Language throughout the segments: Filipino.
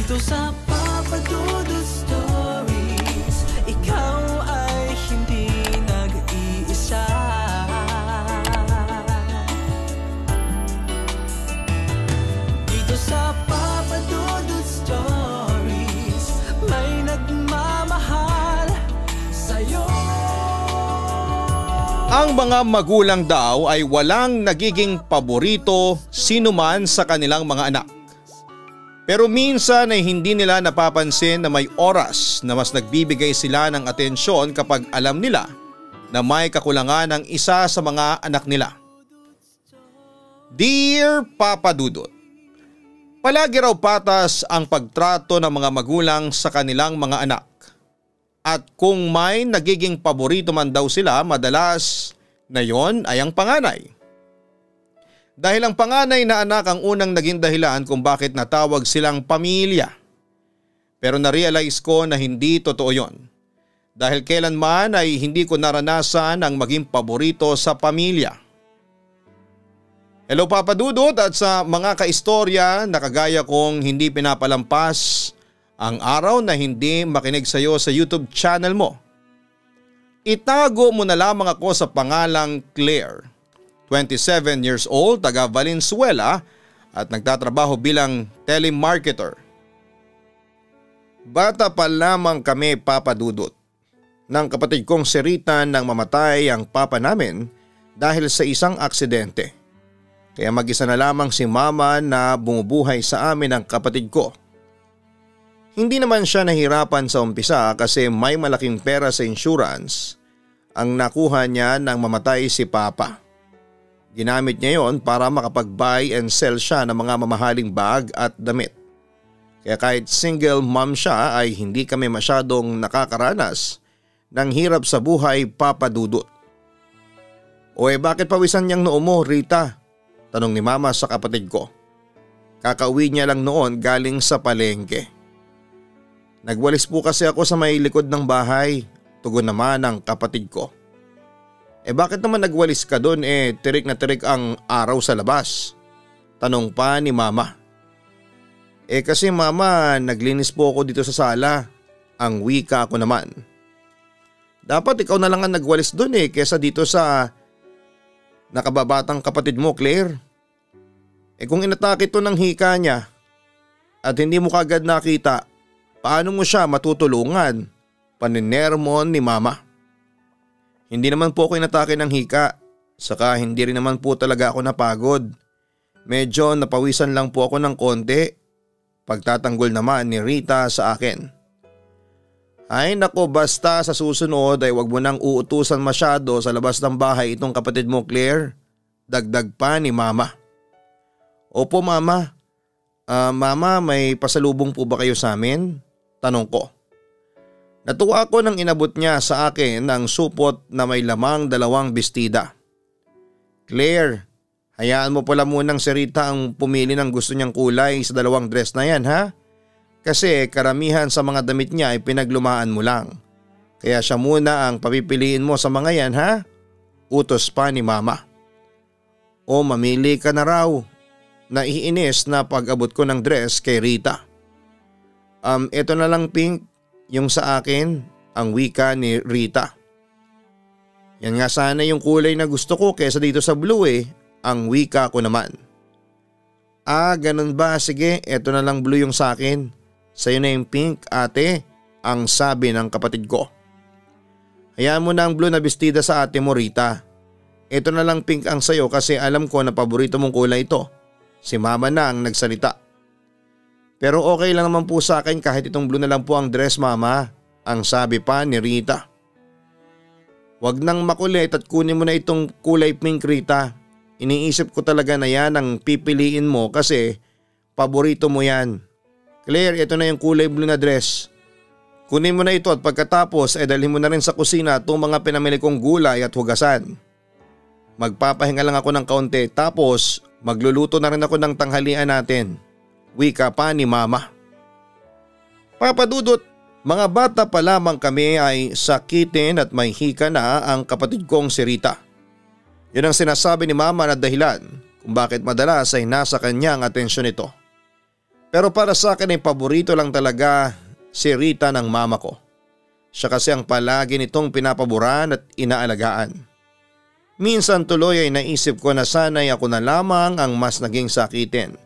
Dito sa Papa Dudut Stories, ikaw ay hindi nag-iisa. Dito sa Papa Dudut Stories, may nagmamahal sa'yo. Ang mga magulang daw ay walang nagiging paborito sinuman sa kanilang mga anak. Pero minsan ay hindi nila napapansin na may oras na mas nagbibigay sila ng atensyon kapag alam nila na may kakulangan ng isa sa mga anak nila. Dear Papa Dudut, palagi raw patas ang pagtrato ng mga magulang sa kanilang mga anak. At kung may nagiging paborito man daw sila, madalas na yon ay ang panganay. Dahil ang panganay na anak ang unang naging dahilan kung bakit natawag silang pamilya. Pero na-realize ko na hindi totoo yon. Dahil kailanman ay hindi ko naranasan ang maging paborito sa pamilya. Hello Papa Dudut at sa mga kaistorya na kagaya kong hindi pinapalampas ang araw na hindi makinig sa iyo sa YouTube channel mo. Itago mo na lamang ako sa pangalang Claire, 27 years old, taga Valenzuela at nagtatrabaho bilang telemarketer. Bata pa lamang kami Papa Dudut nang kapatid kong si Rita nang mamatay ang papa namin dahil sa isang aksidente. Kaya mag-isa na lamang si Mama na bumubuhay sa amin ang kapatid ko. Hindi naman siya nahirapan sa umpisa kasi may malaking pera sa insurance ang nakuha niya nang mamatay si Papa. Ginamit niya yon para makapag-buy and sell siya ng mga mamahaling bag at damit. Kaya kahit single mom siya ay hindi kami masyadong nakakaranas ng hirap sa buhay Papa Dudut. O bakit pawisan niyang noo mo Rita? Tanong ni Mama sa kapatid ko. Kakauwi niya lang noon galing sa palengke. Nagwalis po kasi ako sa may likod ng bahay, tugon naman ng kapatid ko. Bakit naman nagwalis ka doon tirik na tirik ang araw sa labas? Tanong pa ni Mama. Kasi Mama, naglinis po ako dito sa sala. Ang wika ko naman. Dapat ikaw na lang ang nagwalis doon kesa dito sa nakababatang kapatid mo Claire. Kung inatake to ng hika niya at hindi mo kagad nakita, paano mo siya matutulungan? Paninermon ni Mama. Hindi naman po ako inatake ng hika, saka hindi rin naman po talaga ako napagod. Medyo napawisan lang po ako ng konti. Pagtatanggol naman ni Rita sa akin. Ay nako, basta sa susunod ay wag mo nang uutusan masyado sa labas ng bahay itong kapatid mo Claire. Dagdag pa ni Mama. Opo Mama. Mama, may pasalubong po ba kayo sa amin? Tanong ko. Natuwa ako nang inabot niya sa akin ang supot na may lamang 2 bestida. Claire, hayaan mo pala munang si Rita ang pumili ng gusto niyang kulay sa 2 dress na yan ha? Kasi karamihan sa mga damit niya ay pinaglumaan mo lang. Kaya siya muna ang papipiliin mo sa mga yan ha? Utos pa ni Mama. O mamili ka na raw. Naiinis na pag-abot ko ng dress kay Rita. Ito na lang Pink, yung sa akin, ang wika ni Rita. Yan nga sana yung kulay na gusto ko kesa dito sa blue ang wika ko naman. Ganun ba? Sige, ito na lang blue yung sa akin. Sa'yo na yung pink ate, ang sabi ng kapatid ko. Hayaan mo na ang blue na bestida sa ate mo Rita. Ito na lang pink ang sayo kasi alam ko na paborito mong kulay ito. Si Mama na ang nagsalita. Pero okay lang naman po sa akin kahit itong blue na lang po ang dress Mama, ang sabi pa ni Rita. Wag nang makulit at kunin mo na itong kulay pink Rita. Iniisip ko talaga na yan ang pipiliin mo kasi paborito mo yan. Claire, ito na yung kulay blue na dress. Kunin mo na ito at pagkatapos dalhin mo na rin sa kusina itong mga pinamili kong gulay at hugasan. Magpapahinga lang ako ng kaunti tapos magluluto na rin ako ng tanghalian natin. Wika pa ni Mama. Papa Dudut, mga bata pa lamang kami ay sakitin at may hika na ang kapatid kong si Rita. Yun ang sinasabi ni Mama na dahilan kung bakit madalas ay nasa kanya ang atensyon nito. Pero para sa akin ay paborito lang talaga si Rita ng mama ko. Siya kasi ang palagi nitong pinapaboran at inaalagaan. Minsan tuloy ay naisip ko na sana'y ako na lamang ang mas naging sakitin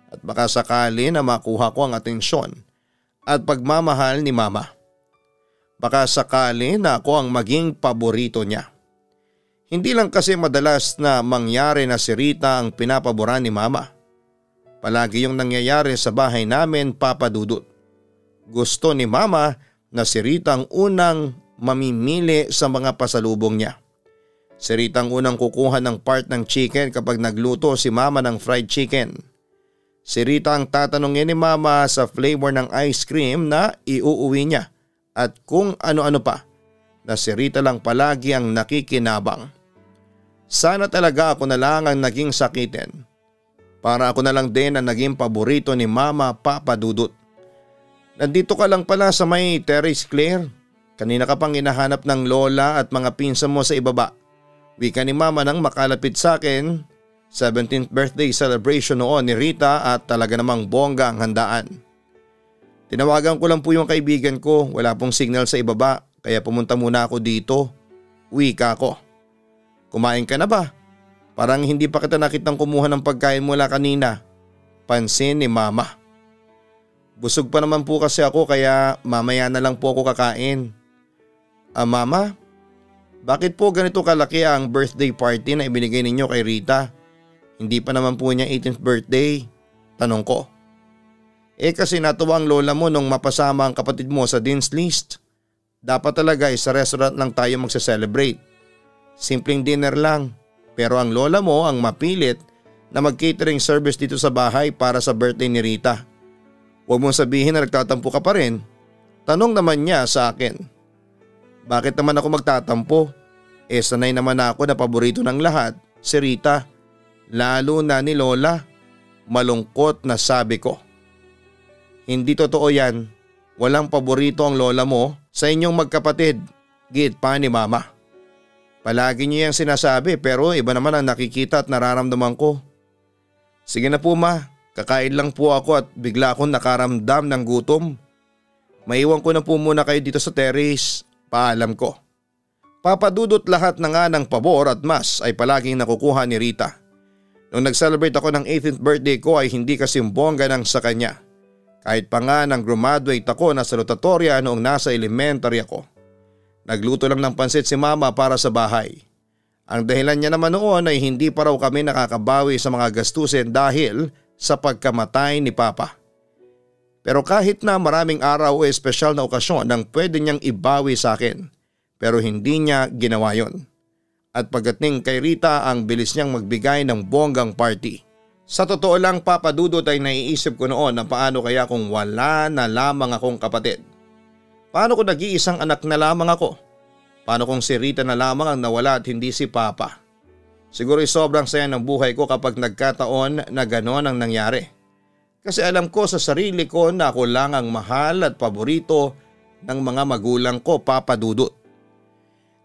at baka sakali na makuha ko ang atensyon at pagmamahal ni mama. Baka sakali na ako ang maging paborito niya. Hindi lang kasi madalas na mangyari na si Rita ang pinapaboran ni mama. Palagi yung nangyayari sa bahay namin, Papa Dudut. Gusto ni mama na si Rita ang unang mamimili sa mga pasalubong niya. Si Rita ang unang kukuha ng part ng chicken kapag nagluto si mama ng fried chicken. Si Rita ang tatanungin ni mama sa flavor ng ice cream na iuuwi niya at kung ano-ano pa, na si Rita lang palagi ang nakikinabang. Sana talaga ako na lang ang naging sakitin. Para ako na lang din ang naging paborito ni Mama, Papa Dudut. Nandito ka lang pala sa may Terrace Claire. Kanina ka pang hinahanap ng lola at mga pinsan mo sa ibaba. Wika ni Mama nang makalapit sa akin. 17th birthday celebration noon ni Rita at talaga namang bongga ang handaan. Tinawagan ko lang po yung kaibigan ko, wala pong signal sa ibaba kaya pumunta muna ako dito. Wika ko. Kumain ka na ba? Parang hindi pa kita nakitang kumuha ng pagkain mula kanina. Pansin ni Mama. Busog pa naman po kasi ako kaya mamaya na lang po ako kakain. Mama, bakit po ganito kalaki ang birthday party na ibinigay ninyo kay Rita? Hindi pa naman po niya 18th birthday. Tanong ko. Kasi natuwa ang lola mo nung mapasama ang kapatid mo sa Dean's List. Dapat talaga sa restaurant lang tayo magse-celebrate. Simpleng dinner lang. Pero ang lola mo ang mapilit na mag-catering service dito sa bahay para sa birthday ni Rita. Huwag mong sabihin na nagtatampo ka pa rin. Tanong naman niya sa akin. Bakit naman ako magtatampo? Sanay naman ako na paborito ng lahat, si Rita. Lalo na ni Lola. Malungkot na sabi ko. Hindi totoo yan. Walang paborito ang lola mo sa inyong magkapatid. Git pa ni Mama. Palagi niyo yung sinasabi pero iba naman ang nakikita at nararamdaman ko. Sige na po ma, kakain lang po ako at bigla akong nakaramdam ng gutom. Maiwan ko na po muna kayo dito sa terrace, paalam ko. Papadudot lahat na nga ng pabor at mas ay palaging nakukuha ni Rita. Nung nag-celebrate ako ng 18th birthday ko ay hindi kasi bongga ng sa kanya. Kahit pa nga nang graduate ako na salutatorya noong nasa elementary ako. Nagluto lang ng pansit si Mama para sa bahay. Ang dahilan niya naman noon ay hindi pa raw kami nakakabawi sa mga gastusin dahil sa pagkamatay ni Papa. Pero kahit na maraming araw o espesyal na okasyon nang pwede niyang ibawi sa akin, pero hindi niya ginawa yon. At pagdating kay Rita ang bilis niyang magbigay ng bonggang party. Sa totoo lang Papa Dudut ay naiisip ko noon na paano kaya kung wala na lamang akong kapatid. Paano kung nag-iisang anak na lamang ako? Paano kung si Rita na lamang ang nawala at hindi si Papa? Siguro sobrang saya ng buhay ko kapag nagkataon na gano'n ang nangyari. Kasi alam ko sa sarili ko na ako lang ang mahal at paborito ng mga magulang ko, Papa Dudut.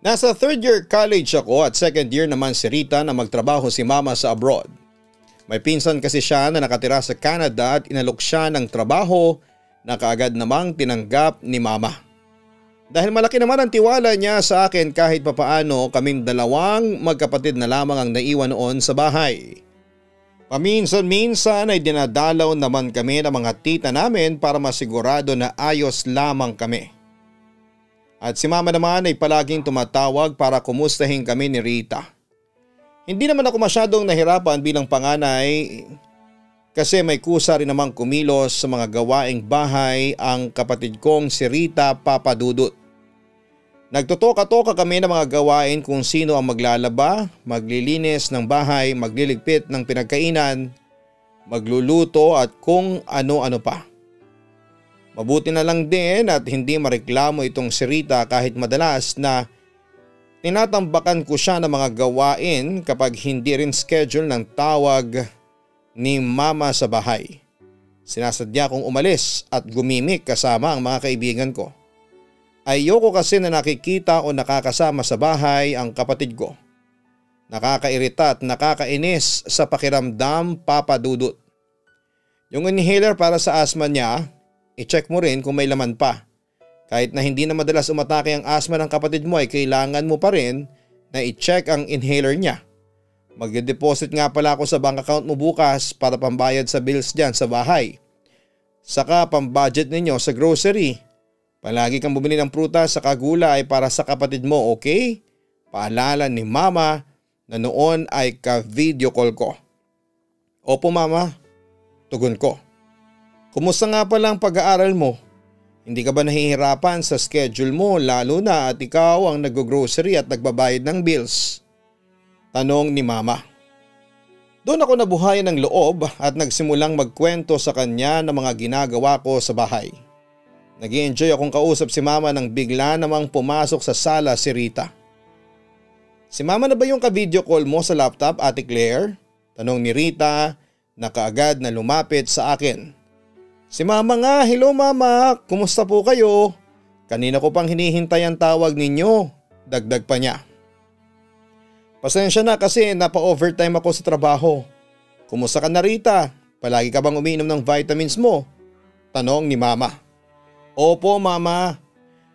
Nasa 3rd year college ako at 2nd year naman si Rita na magtrabaho si Mama sa abroad. May pinsan kasi siya na nakatira sa Canada at inalok siya ng trabaho na kaagad namang tinanggap ni Mama. Dahil malaki naman ang tiwala niya sa akin kahit papaano kaming dalawang magkapatid na lamang ang naiwan noon sa bahay. Paminsan-minsan ay dinadalaw naman kami ng mga tita namin para masigurado na ayos lamang kami. At si Mama naman ay palaging tumatawag para kumustahin kami ni Rita. Hindi naman ako masyadong nahirapan bilang panganay kasi may kusa rin namang kumilos sa mga gawaing bahay ang kapatid kong si Rita, Papa Dudut. Nagtotoka-toka kami ng mga gawain kung sino ang maglalaba, maglilinis ng bahay, magliligpit ng pinagkainan, magluluto at kung ano-ano pa. Mabuti na lang din at hindi mareklamo itong si Rita kahit madalas na tinatambakan ko siya ng mga gawain kapag hindi rin schedule ng tawag ni Mama sa bahay. Sinasadya kong umalis at gumimik kasama ang mga kaibigan ko. Ayoko kasi na nakikita o nakakasama sa bahay ang kapatid ko. Nakakairita at nakakainis sa pakiramdam, Papa Dudut. Yung inhaler para sa asthma niya, i-check mo rin kung may laman pa. Kahit na hindi na madalas umatake ang asthma ng kapatid mo ay kailangan mo pa rin na i-check ang inhaler niya. Mag-deposit nga pala ako sa bank account mo bukas para pambayad sa bills dyan sa bahay. Saka pambudget ninyo sa grocery. Palagi kang bumili ng prutas sa gulay para sa kapatid mo, okay? Paalala ni mama na noon ay ka-video call ko. Opo mama, tugon ko. Kumusta nga pala ang pag-aaral mo? Hindi ka ba nahihirapan sa schedule mo lalo na at ikaw ang nag-grocery at nagbabayad ng bills? Tanong ni mama. Doon ako nabuhayan ng loob at nagsimulang magkwento sa kanya ng mga ginagawa ko sa bahay. Nag-i-enjoy akong kausap si mama nang bigla namang pumasok sa sala si Rita. Si mama na ba yung ka-video call mo sa laptop, Ate Claire? Tanong ni Rita na kaagad na lumapit sa akin. Si mama nga, hello mama, kumusta po kayo? Kanina ko pang hinihintay ang tawag ninyo, dagdag pa niya. Pasensya na kasi napa-overtime ako sa trabaho. Kumusta ka na Rita? Palagi ka bang umiinom ng vitamins mo? Tanong ni mama. Opo mama,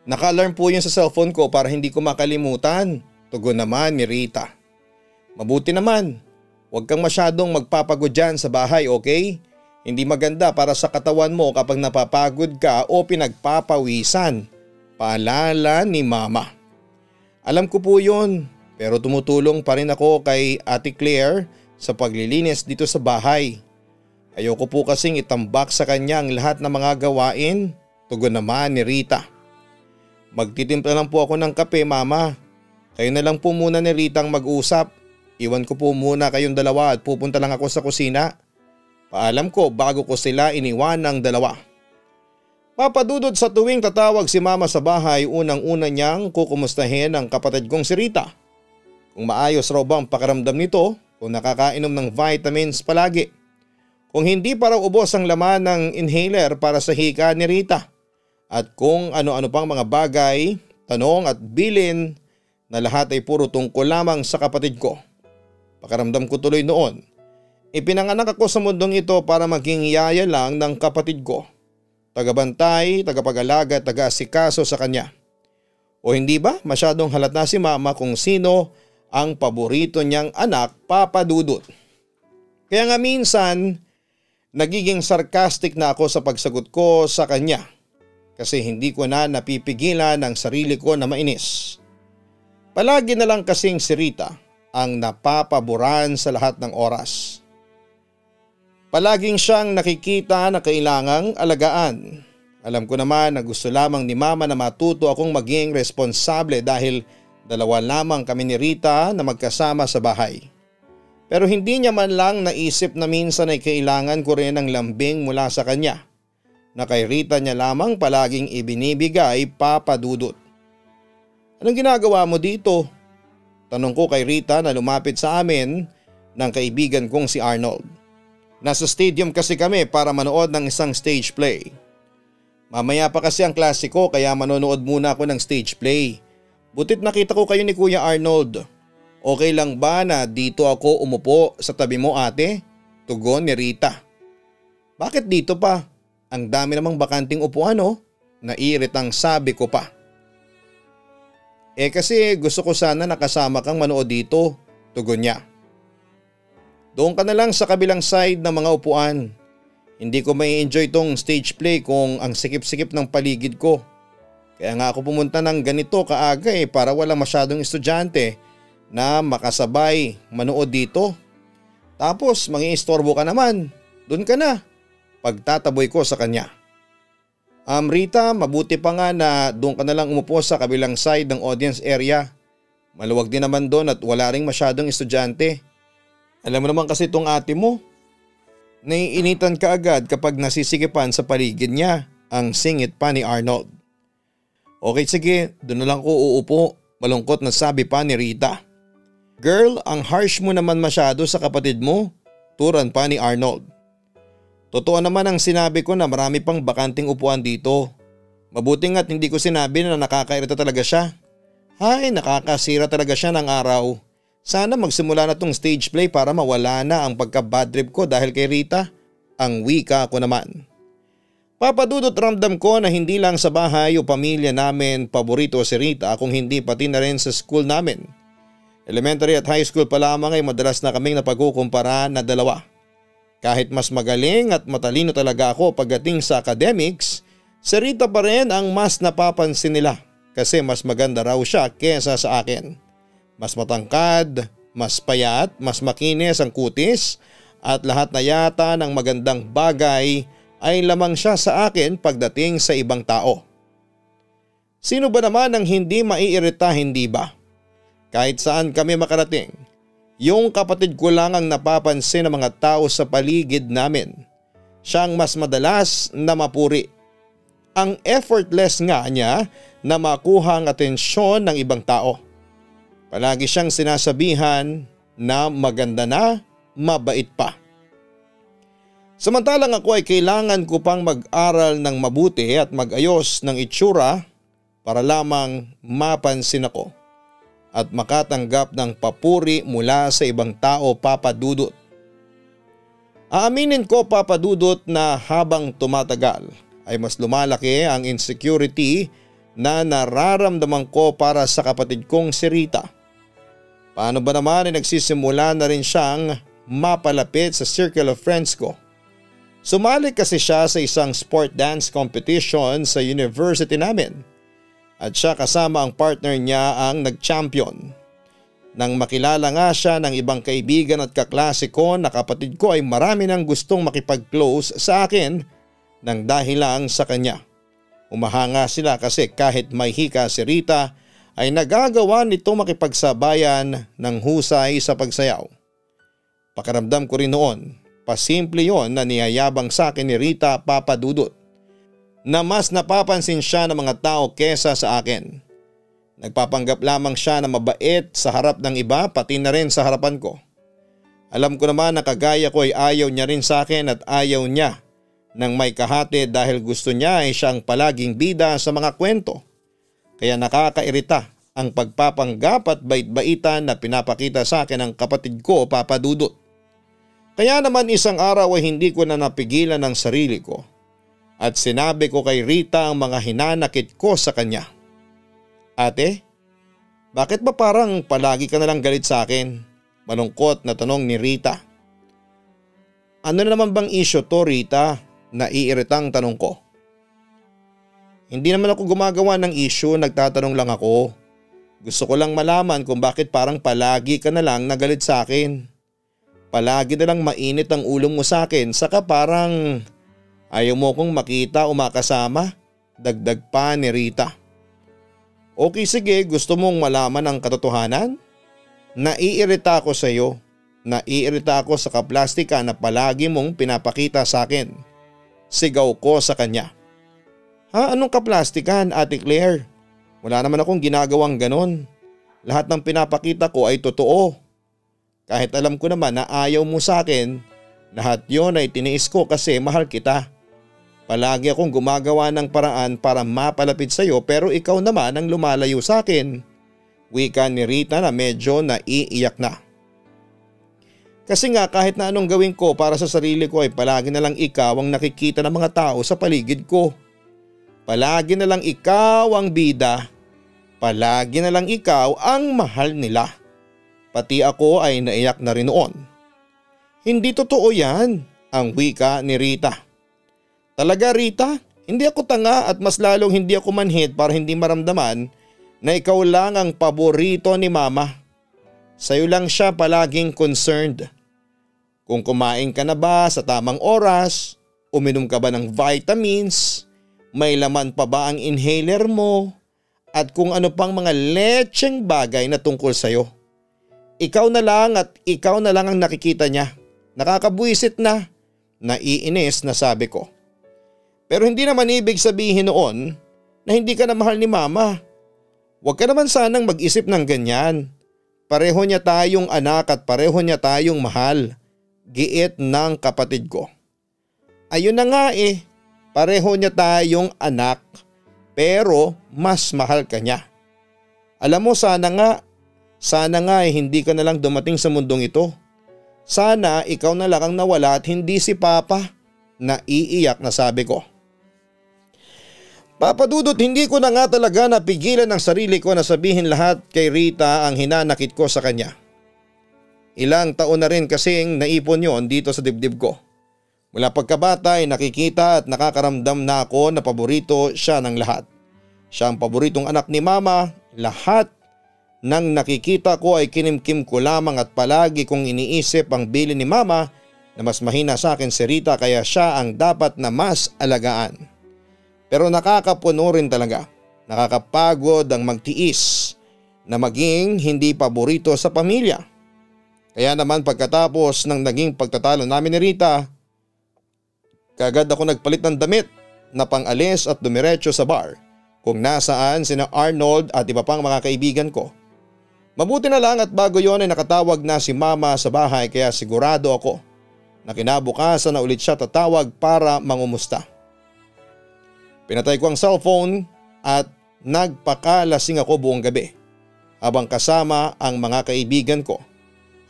naka-alarm po yun sa cellphone ko para hindi ko makalimutan. Tugon naman ni Rita. Mabuti naman, huwag kang masyadong magpapagod dyan sa bahay, okay? Hindi maganda para sa katawan mo kapag napapagod ka o pinagpapawisan. Paalala ni mama. Alam ko po yun, pero tumutulong pa rin ako kay Ate Claire sa paglilinis dito sa bahay. Ayoko po kasing itambak sa kanya ang lahat ng mga gawain. Tugon naman ni Rita. Magtitimpla lang po ako ng kape mama. Kayo na lang po muna ni Rita ang mag-usap. Iwan ko po muna kayong dalawa at pupunta lang ako sa kusina. Paalam ko bago ko sila iniwan ng dalawa. Papadudod sa tuwing tatawag si mama sa bahay, unang-una niyang kukumustahin ang kapatid kong si Rita. Kung maayos raw ba ang pakiramdam nito, kung nakakainom ng vitamins palagi. Kung hindi pa raw ubos ang laman ng inhaler para sa hika ni Rita. At kung ano-ano pang mga bagay, tanong at bilin na lahat ay puro tungkol lamang sa kapatid ko. Pakiramdam ko tuloy noon. Ipinanganak ako sa mundong ito para maging yaya lang ng kapatid ko. Tagabantay, tagapag-alaga, taga-asikaso sa kanya. O hindi ba masyadong halata si mama kung sino ang paborito niyang anak, Papa Dudut. Kaya nga minsan, nagiging sarcastic na ako sa pagsagot ko sa kanya. Kasi hindi ko na napipigilan ang sarili ko na mainis. Palagi na lang kasing si Rita ang napapaboran sa lahat ng oras. Palaging siyang nakikita na kailangang alagaan. Alam ko naman na gusto lamang ni mama na matuto akong maging responsable dahil dalawa lamang kami ni Rita na magkasama sa bahay. Pero hindi niya man lang naisip na minsan ay kailangan ko rin ng lambing mula sa kanya. Na kay Rita niya lamang palaging ibinibigay, Papa Dudut. Anong ginagawa mo dito? Tanong ko kay Rita na lumapit sa amin ng kaibigan kong si Arnold. Nasa stadium kasi kami para manood ng isang stage play. Mamaya pa kasi ang klasiko kaya manonood muna ako ng stage play. Butit nakita ko kayo ni Kuya Arnold. Okay lang ba na dito ako umupo sa tabi mo ate? Tugon ni Rita. Bakit dito pa? Ang dami namang bakanting upuan oh. Naiiritang sabi ko pa. Kasi gusto ko sana nakasama kang manood dito. Tugon niya. Doon ka na lang sa kabilang side ng mga upuan. Hindi ko may enjoy tong stage play kung ang sikip-sikip ng paligid ko. Kaya nga ako pumunta ng ganito kaaga para wala masyadong estudyante na makasabay manood dito. Tapos mangi-istorbo ka naman. Doon ka na. Pagtataboy ko sa kanya. Rita, mabuti pa nga na doon ka na lang umupo sa kabilang side ng audience area. Maluwag din naman doon at wala ring masyadong estudyante. Alam mo naman kasi itong ate mo. Naiinitan ka agad kapag nasisikipan sa paligid niya, ang singit pa ni Arnold. Okay sige, doon na lang ko uupo, malungkot na sabi pa ni Rita. Girl, ang harsh mo naman masyado sa kapatid mo, turan pa ni Arnold. Totoo naman ang sinabi ko na marami pang bakanting upuan dito. Mabuti nga't hindi ko sinabi na nakakairita talaga siya. Hay, nakakasira talaga siya ng araw. Sana magsimula na tong stage play para mawala na ang pagka-bad trip ko dahil kay Rita. Ang wika ko naman. Papa Dudut, ramdam ko na hindi lang sa bahay o pamilya namin paborito si Rita kung hindi pati na rin sa school namin. Elementary at high school pa lamang ay madalas na kaming napagkukumpara na dalawa. Kahit mas magaling at matalino talaga ako pagdating sa academics, si Rita pa rin ang mas napapansin nila kasi mas maganda raw siya kesa sa akin. Mas matangkad, mas payat, mas makinis ang kutis at lahat na yata ng magandang bagay ay lamang siya sa akin pagdating sa ibang tao. Sino ba naman ang hindi maiirita, hindi ba? Kahit saan kami makarating, yung kapatid ko lang ang napapansin ng mga tao sa paligid namin. Siya ang mas madalas na mapuri. Ang effortless nga niya na makuha ang atensyon ng ibang tao. Palagi siyang sinasabihan na maganda na, mabait pa. Samantalang ako ay kailangan ko pang mag-aral ng mabuti at mag-ayos ng itsura para lamang mapansin ako at makatanggap ng papuri mula sa ibang tao, Papa Dudut. Aaminin ko, Papa Dudut, na habang tumatagal ay mas lumalaki ang insecurity na nararamdaman ko para sa kapatid kong si Rita. Paano ba naman ay nagsisimula na rin siyang mapalapit sa circle of friends ko. Sumali kasi siya sa isang sport dance competition sa university namin at siya kasama ang partner niya ang nag-champion. Nang makilala nga siya ng ibang kaibigan at kaklase ko na kapatid ko ay marami nang gustong makipag-close sa akin nang dahil lang sa kanya. Umahanga sila kasi kahit may hika si Rita ay nagagawa nito makipagsabayan ng husay sa pagsayaw. Pakiramdam ko rin noon, pasimple yon na niyayabang sa akin ni Rita, Papa Dudut, na mas napapansin siya ng mga tao kesa sa akin. Nagpapanggap lamang siya na mabait sa harap ng iba pati na rin sa harapan ko. Alam ko naman na kagaya ko ay ayaw niya rin sa akin at ayaw niya nang may kahati dahil gusto niya ay siyang palaging bida sa mga kwento. Kaya nakakairita ang pagpapanggap at bait-baitan na pinapakita sa akin ng kapatid ko, Papa Dudut. Kaya naman isang araw ay hindi ko na napigilan ang sarili ko at sinabi ko kay Rita ang mga hinanakit ko sa kanya. Ate, bakit ba parang palagi ka nalang galit sa akin? Malungkot na tanong ni Rita. Ano na naman bang issue to, Rita? Naiiritang tanong ko. Hindi naman ako gumagawa ng issue, nagtatanong lang ako. Gusto ko lang malaman kung bakit parang palagi ka na lang nagalit sa akin. Palagi na lang mainit ang ulo mo sa akin saka parang ayaw mo kong makita o makasama. Dagdag pa ni Rita. Okay, sige, gusto mong malaman ang katotohanan? Naiirita ako sa iyo. Naiirita ako sa kaplastika na palagi mong pinapakita sa akin. Sigaw ko sa kanya. Ha, anong kaplastikan, Ate Claire? Wala naman akong ginagawang ganon. Lahat ng pinapakita ko ay totoo. Kahit alam ko naman na ayaw mo sa akin, lahat yon ay tiniis ko kasi mahal kita. Palagi akong gumagawa ng paraan para mapalapit sa iyo pero ikaw naman ang lumalayo sa akin. Wika ni Rita na medyo naiiyak na. Kasi nga kahit na anong gawin ko para sa sarili ko ay palagi na lang ikaw ang nakikita ng mga tao sa paligid ko. Palagi na lang ikaw ang bida. Palagi na lang ikaw ang mahal nila. Pati ako ay naiyak na rin noon. Hindi totoo yan, ang wika ni Rita. Talaga, Rita, hindi ako tanga at mas lalong hindi ako manhid para hindi maramdaman na ikaw lang ang paborito ni Mama. Sa'yo lang siya palaging concerned. Kung kumain ka na ba sa tamang oras, uminom ka ba ng vitamins, may laman pa ba ang inhaler mo, at kung ano pang mga letseng bagay na tungkol sa'yo. Ikaw na lang at ikaw na lang ang nakikita niya. Nakakabuisit na, naiinis na sabi ko. Pero hindi naman ibig sabihin noon na hindi ka na mahal ni Mama. Huwag ka naman sanang mag-isip ng ganyan. Pareho niya tayong anak at pareho niya tayong mahal. Giit ng kapatid ko. Ayun na nga pareho niya tayong anak pero mas mahal ka niya. Alam mo sana nga hindi ka na lang dumating sa mundong ito. Sana ikaw na lang ang nawala at hindi si Papa. naiiyak na sabi ko. Papa Dudut, hindi ko na nga talaga napigilan ang sarili ko na sabihin lahat kay Rita ang hinanakit ko sa kanya. Ilang taon na rin kasing naipon yon dito sa dibdib ko. Mula pagkabata ay nakikita at nakakaramdam na ako na paborito siya ng lahat. Siya ang paboritong anak ni Mama, lahat ng nakikita ko ay kinimkim ko lamang at palagi kong iniisip ang bilin ni Mama na mas mahina sa akin si Rita kaya siya ang dapat na mas alagaan. Pero nakakapuno rin talaga, nakakapagod ang magtiis na maging hindi paborito sa pamilya. Kaya naman pagkatapos ng naging pagtatalo namin ni Rita, kagad ako nagpalit ng damit na pang-alis at dumiretso sa bar kung nasaan sina Arnold at iba pang mga kaibigan ko. Mabuti na lang at bago yon ay nakatawag na si Mama sa bahay kaya sigurado ako na kinabukasan na ulit siya tatawag para mangumusta. Pinatay ko ang cellphone at nagpakalasing ako buong gabi habang kasama ang mga kaibigan ko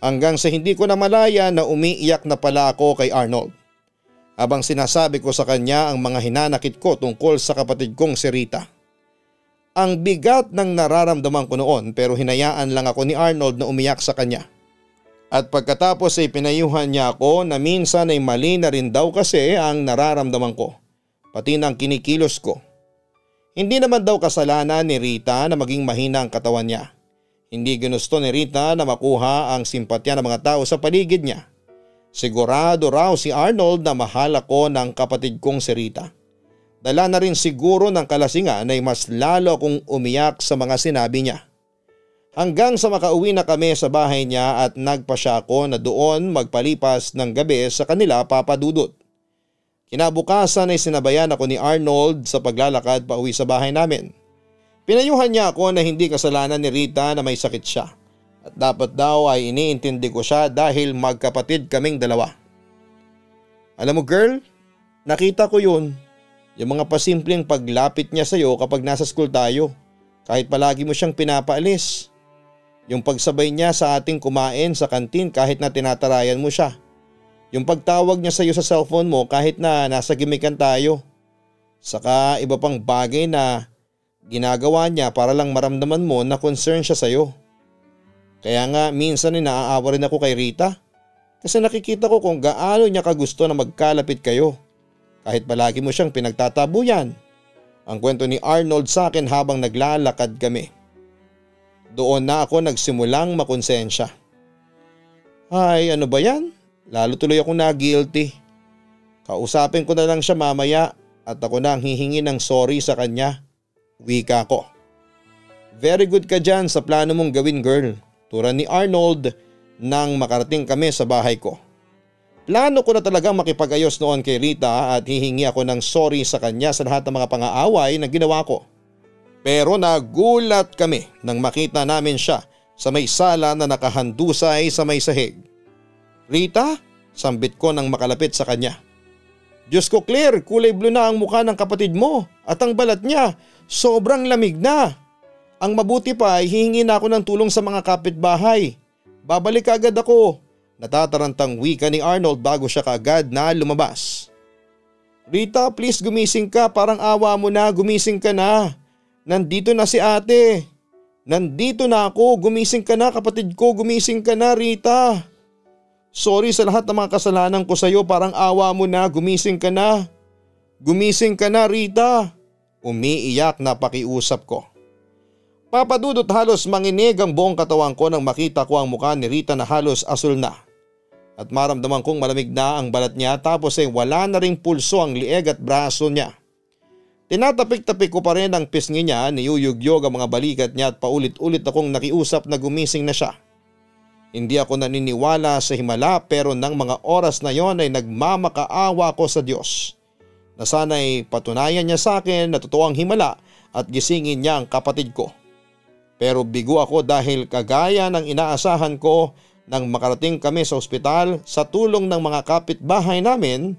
hanggang sa hindi ko na malaya na umiiyak na pala ako kay Arnold. Habang sinasabi ko sa kanya ang mga hinanakit ko tungkol sa kapatid kong si Rita. Ang bigat ng nararamdaman ko noon pero hinayaan lang ako ni Arnold na umiyak sa kanya. At pagkatapos ay pinayuhan niya ako na minsan ay mali na rin daw kasi ang nararamdaman ko. Pati ng kinikilos ko. Hindi naman daw kasalanan ni Rita na maging mahina ang katawan niya. Hindi ginusto ni Rita na makuha ang simpatya ng mga tao sa paligid niya. Sigurado raw si Arnold na mahal ako ng kapatid kong si Rita. Dala na rin siguro ng kalasingan ay mas lalo akong umiyak sa mga sinabi niya. Hanggang sa makauwi na kami sa bahay niya at nagpa siya ako na doon magpalipas ng gabi sa kanila, Papa Dudut. Kinabukasan ay sinabayan ako ni Arnold sa paglalakad pauwi sa bahay namin. Pinayuhan niya ako na hindi kasalanan ni Rita na may sakit siya. At dapat daw ay iniintindi ko siya dahil magkapatid kaming dalawa. Alam mo girl, nakita ko yun. Yung mga pasimpleng paglapit niya sa'yo kapag nasa school tayo. Kahit palagi mo siyang pinapaalis. Yung pagsabay niya sa ating kumain sa kantin kahit na tinatarayan mo siya. Yung pagtawag niya sa'yo sa cellphone mo kahit na nasa gimikan tayo. Saka iba pang bagay na ginagawa niya para lang maramdaman mo na concern siya sa'yo. Kaya nga minsan ay naaawa rin ako kay Rita kasi nakikita ko kung gaano niya kagusto na magkalapit kayo kahit palagi mo siyang pinagtatabuyan. Ang kwento ni Arnold sa akin habang naglalakad kami. Doon na ako nagsimulang makonsensya. Ay, ano ba yan? Lalo tuloy akong na-guilty. Kausapin ko na lang siya mamaya at ako na ang hihingi ng sorry sa kanya. Wika ko. Very good ka dyan sa plano mong gawin girl. Tulad ni Arnold nang makarating kami sa bahay ko. Plano ko na talagang makipag-ayos noon kay Rita at hihingi ako ng sorry sa kanya sa lahat ng mga pang-aaway na ginawa ko. Pero nagulat kami nang makita namin siya sa may sala na nakahandusay sa may sahig. Rita, sambit ko nang makalapit sa kanya. Diyos ko Claire, kulay blue na ang mukha ng kapatid mo at ang balat niya sobrang lamig na. Ang mabuti pa ay hihingi na ako ng tulong sa mga kapitbahay. Babalik agad ako. Natatarantang wika ni Arnold bago siya kaagad na lumabas. Rita, please gumising ka, parang awa mo na, gumising ka na. Nandito na si ate. Nandito na ako, gumising ka na kapatid ko, gumising ka na Rita. Sorry sa lahat ng mga kasalanan ko sa iyo, parang awa mo na, gumising ka na. Gumising ka na Rita. Umiiyak na pakiusap ko. Papa Dudut, halos manginig ang buong katawan ko nang makita ko ang mukha ni Rita na halos asul na. At maramdaman kong malamig na ang balat niya tapos ay wala na ring pulso ang lieg at braso niya. Tinatapik-tapik ko pa rin ang pisngi niya, niyuyugyog ang mga balikat niya at paulit-ulit akong nakiusap na gumising na siya. Hindi ako naniniwala sa himala pero nang mga oras na yon ay nagmamakaawa ko sa Diyos. Na sana'y patunayan niya sa akin na totoo ang himala at gisingin niya ang kapatid ko. Pero bigo ako dahil kagaya ng inaasahan ko nang makarating kami sa ospital sa tulong ng mga kapitbahay namin,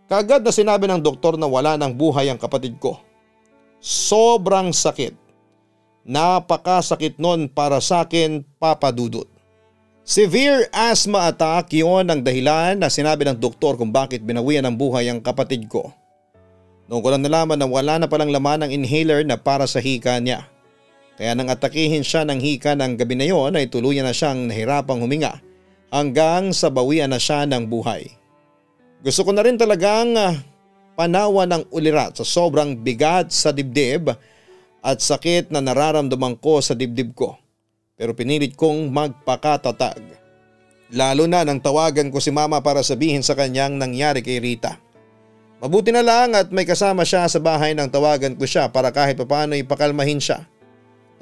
kaagad na sinabi ng doktor na wala ng buhay ang kapatid ko. Sobrang sakit. Napakasakit nun para sa akin, Papa Dudut. Severe asthma attack, yun ang dahilan na sinabi ng doktor kung bakit binawian ng buhay ang kapatid ko. Noong ko lang nalaman na wala na palang laman ang inhaler na para sa hika niya. Kaya nang atakihin siya ng hika ng gabi na yon ay tuluyan na siyang nahirapang huminga hanggang sa bawian na siya ng buhay. Gusto ko na rin talagang panawan ng ulirat sa sobrang bigat sa dibdib at sakit na nararamdaman ko sa dibdib ko. Pero pinilit kong magpakatatag. Lalo na nang tawagan ko si mama para sabihin sa kanyang nangyari kay Rita. Mabuti na lang at may kasama siya sa bahay nang tawagan ko siya para kahit papaano ipakalmahin siya.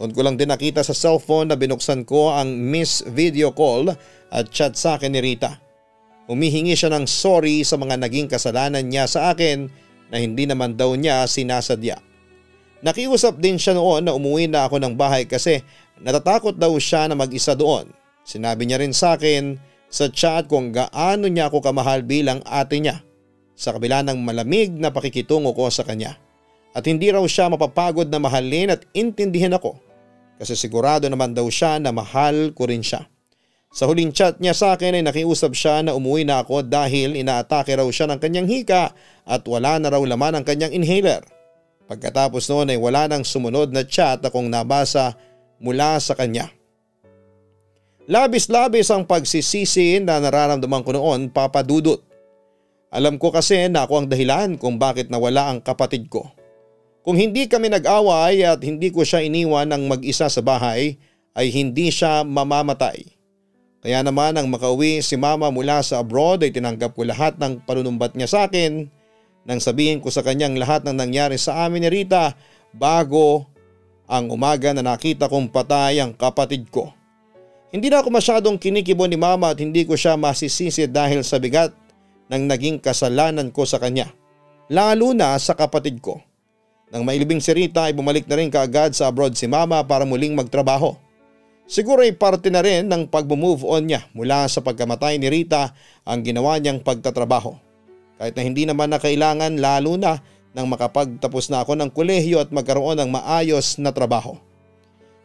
Noon ko lang din nakita sa cellphone na binuksan ko ang miss video call at chat sa akin ni Rita. Humihingi siya ng sorry sa mga naging kasalanan niya sa akin na hindi naman daw niya sinasadya. Nakiusap din siya noon na umuwi na ako ng bahay kasi natatakot daw siya na mag-isa doon. Sinabi niya rin sa akin sa chat kung gaano niya ako kamahal bilang ate niya sa kabila ng malamig na pakikitungo ko sa kanya. At hindi raw siya mapapagod na mahalin at intindihin ako kasi sigurado naman daw siya na mahal ko rin siya. Sa huling chat niya sa akin ay nakiusap siya na umuwi na ako dahil inaatake raw siya ng kanyang hika at wala na raw laman ang kanyang inhaler. Pagkatapos noon ay wala nang sumunod na chat akong nabasa mula sa kanya. Labis-labis ang pagsisisi na nararamdaman ko noon, Papa Dudut. Alam ko kasi na ako ang dahilan kung bakit nawala ang kapatid ko. Kung hindi kami nag-away at hindi ko siya iniwan ng mag-isa sa bahay ay hindi siya mamamatay. Kaya naman nang makauwi si mama mula sa abroad ay tinanggap ko lahat ng panunumbat niya sa akin nang sabihin ko sa kanyang lahat ng nangyari sa amin ni Rita bago ang umaga na nakita kong patay ang kapatid ko. Hindi na ako masyadong kinikibo ni mama at hindi ko siya masisisi dahil sa bigat ng naging kasalanan ko sa kanya. Lalo na sa kapatid ko. Nang mailibing si Rita ay bumalik na rin kaagad sa abroad si mama para muling magtrabaho. Siguro ay parte na rin ng pag-move on niya mula sa pagkamatay ni Rita ang ginawa niyang pagtatrabaho. Kahit na hindi naman na kailangan lalo na nang makapagtapos na ako ng kolehiyo at magkaroon ng maayos na trabaho.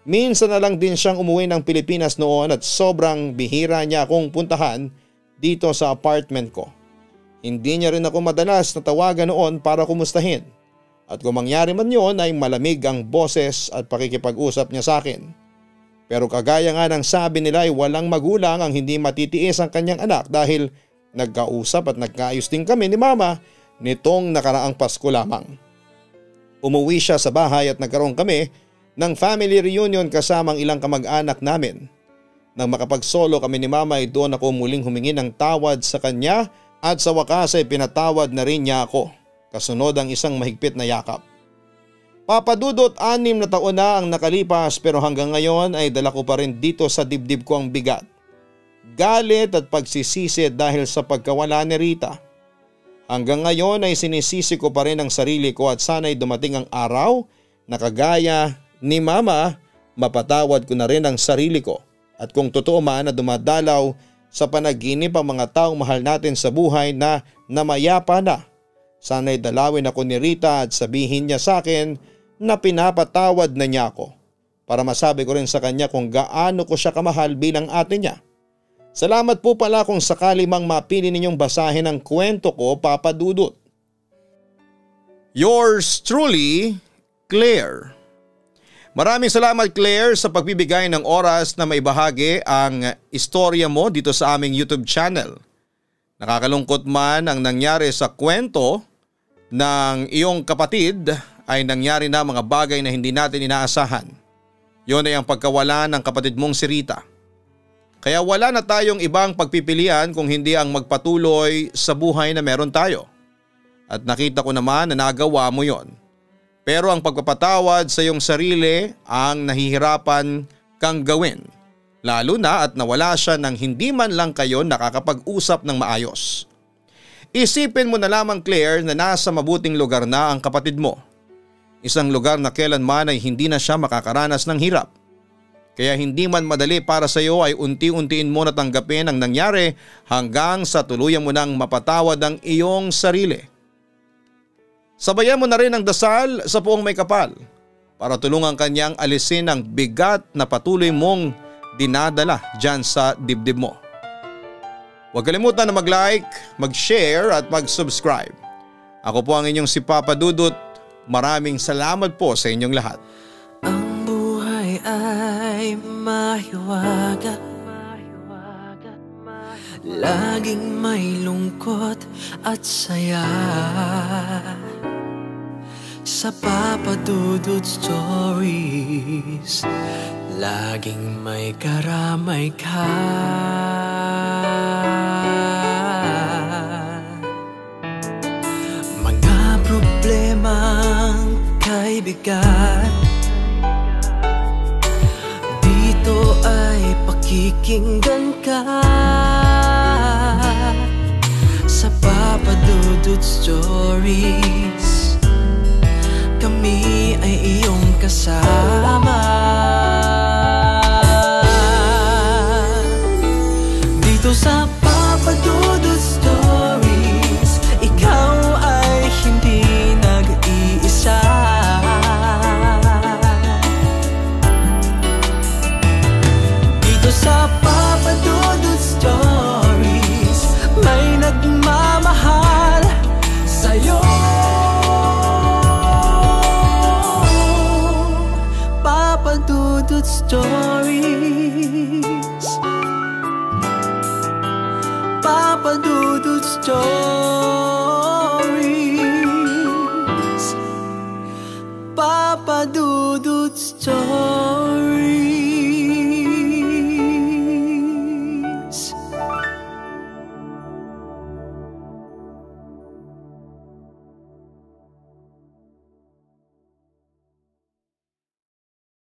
Minsan na lang din siyang umuwi ng Pilipinas noon at sobrang bihira niya akong puntahan dito sa apartment ko. Hindi niya rin ako madalas na tawagan noon para kumustahin. At kung mangyari man yun ay malamig ang boses at pakikipag-usap niya sa akin. Pero kagaya nga ng sabi nila ay walang magulang ang hindi matitiis ang kanyang anak dahil nagkausap at nagkaayos din kami ni mama nitong nakaraang Pasko lamang. Umuwi siya sa bahay at nagkaroon kami ng family reunion kasamang ilang kamag-anak namin. Nang makapagsolo kami ni mama ay doon ako muling humingi ng tawad sa kanya at sa wakas ay pinatawad na rin niya ako. Kasunod ang isang mahigpit na yakap. Papa Dudut, 6 na taon na ang nakalipas pero hanggang ngayon ay dala ko pa rin dito sa dibdib ko ang bigat. Galit at pagsisisi dahil sa pagkawala ni Rita. Hanggang ngayon ay sinisisi ko pa rin ang sarili ko at sana'y dumating ang araw na kagaya ni mama mapatawad ko na rin ang sarili ko. At kung totoo man na dumadalaw sa panaginip ang mga taong mahal natin sa buhay na namayapa na, sana'y dalawin ako ni Rita at sabihin niya sa akin na pinapatawad na niya ako para masabi ko rin sa kanya kung gaano ko siya kamahal bilang ate niya. Salamat po pala kung sakali mang mapili ninyong basahin ang kwento ko, Papa Dudut. Yours truly, Claire. Maraming salamat, Claire, sa pagbibigay ng oras na maibahagi ang istorya mo dito sa aming YouTube channel. Nakakalungkot man ang nangyari sa kwento ng iyong kapatid ay nangyari na mga bagay na hindi natin inaasahan. Yun ay ang pagkawala ng kapatid mong si Rita. Kaya wala na tayong ibang pagpipilian kung hindi ang magpatuloy sa buhay na meron tayo. At nakita ko naman na nagawa mo yon. Pero ang pagpapatawad sa iyong sarili ang nahihirapan kang gawin. Lalo na at nawala siya nang hindi man lang kayo nakakapag-usap ng maayos. Isipin mo na lamang, Claire, na nasa mabuting lugar na ang kapatid mo. Isang lugar na kailanman ay hindi na siya makakaranas ng hirap. Kaya hindi man madali para sa iyo ay unti-untiin mo natanggapin ang nangyari hanggang sa tuluyan mo nang mapatawad ang iyong sarili. Sabayan mo na rin ang dasal sa Poong May Kapal para tulungan kanyang alisin ang bigat na patuloy mong dinadala dyan sa dibdib mo. Huwag kalimutan na mag-like, mag-share at mag-subscribe. Ako po ang inyong si Papa Dudut. Maraming salamat po sa inyong lahat. Ang buhay ay mahiwaga, laging may lungkot at saya. Sa Papa Dudut Stories, laging may karamay ka. Mga problemang kay bigat, dito ay pakikinggan ka. Sa Papa Dudut Stories, kami ay iyong kasama. Dito sa Papa Dudut Stories, ikaw ay hindi nag-iisa. Dito sa Papa Dudut Stories, may nagmamahal sa'yo. Papa Dudut Stories, Papa Dudut Stories, Papa Dudut Stories.